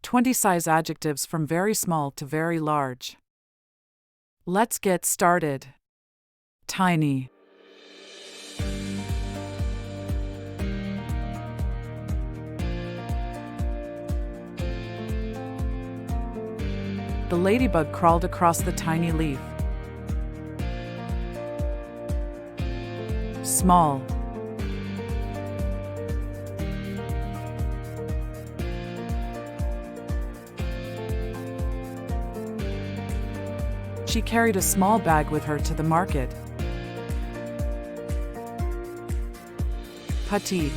20 size adjectives from very small to very large. Let's get started. Tiny. The ladybug crawled across the tiny leaf. Small. She carried a small bag with her to the market. Petite.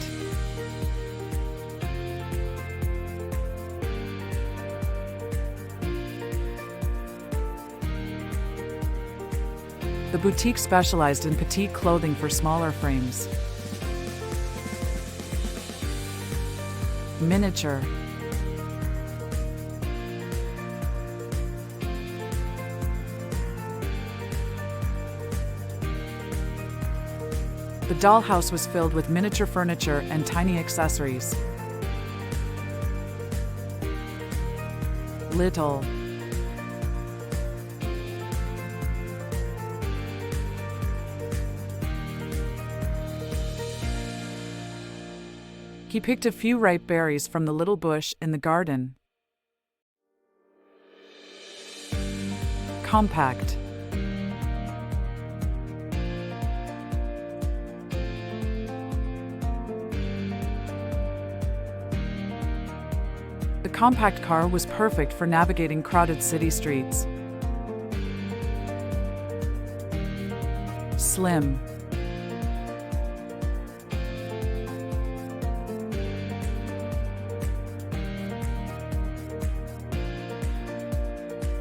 The boutique specialized in petite clothing for smaller frames. Miniature. The dollhouse was filled with miniature furniture and tiny accessories. Little. He picked a few ripe berries from the little bush in the garden. Compact. The compact car was perfect for navigating crowded city streets. Slim.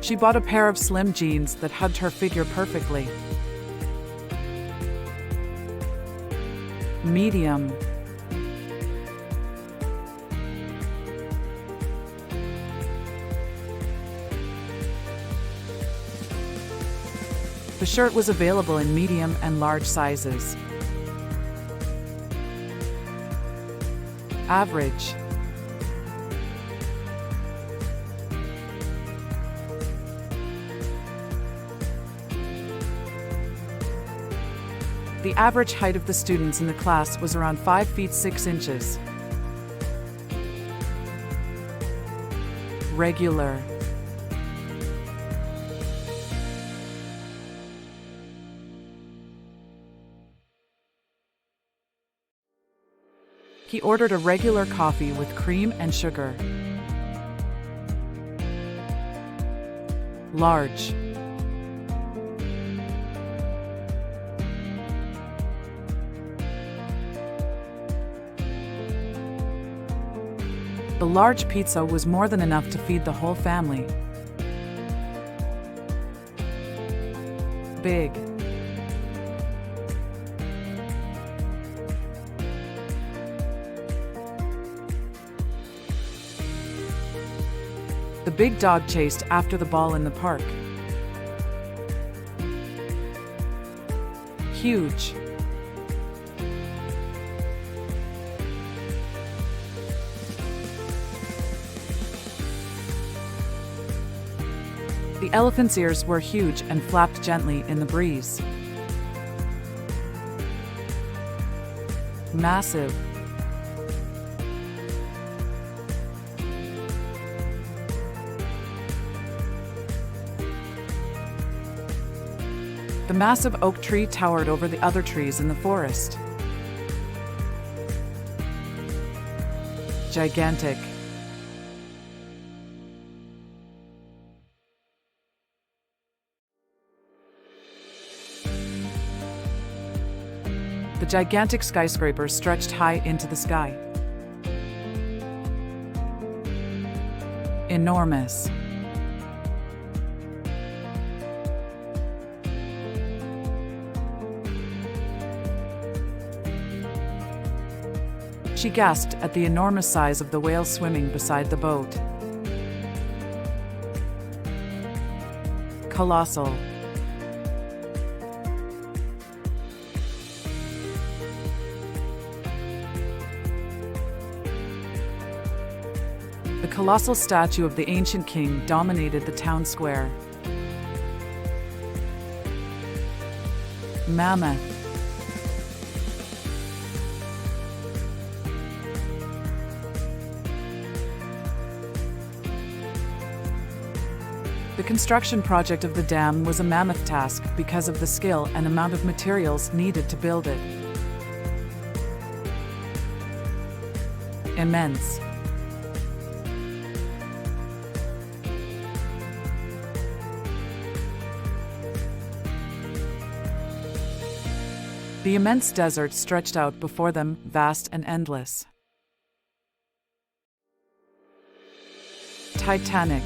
She bought a pair of slim jeans that hugged her figure perfectly. Medium. The shirt was available in medium and large sizes. Average. The average height of the students in the class was around 5 feet 6 inches. Regular. He ordered a regular coffee with cream and sugar. Large. The large pizza was more than enough to feed the whole family. Big. The big dog chased after the ball in the park. Huge. The elephant's ears were huge and flapped gently in the breeze. Massive. The massive oak tree towered over the other trees in the forest. Gigantic. The gigantic skyscraper stretched high into the sky. Enormous. She gasped at the enormous size of the whale swimming beside the boat. Colossal. The colossal statue of the ancient king dominated the town square. Mammoth. The construction project of the dam was a mammoth task because of the skill and amount of materials needed to build it. Immense. The immense desert stretched out before them, vast and endless. Titanic.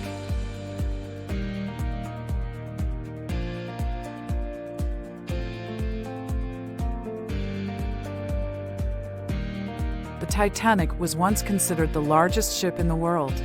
The Titanic was once considered the largest ship in the world.